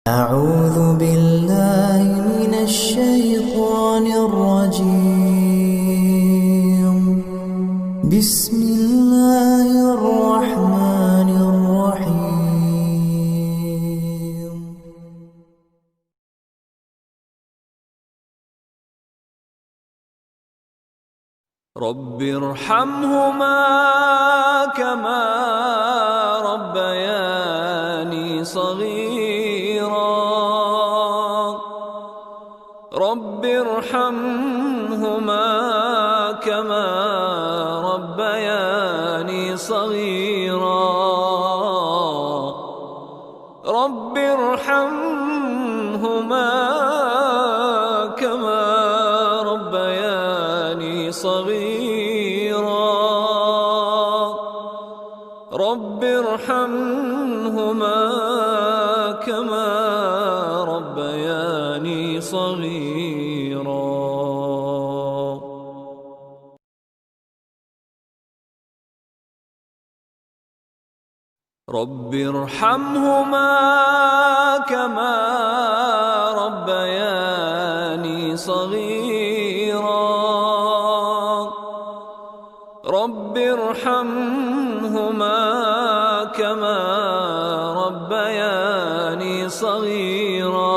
أعوذ بالله من الشيطان الرجيم. بسم الله الرحمن الرحيم. رب ارحمهما كما ربياني صغيرا. رب ارحمهما كما ربياني صغيرا. رب ارحمهما كما ربياني صغيرا. رب ارحمهما كما ربياني صغيرا. رب ارحمهما كما ربياني صغيرا. رب ارحمهما كما ربياني صغيرا.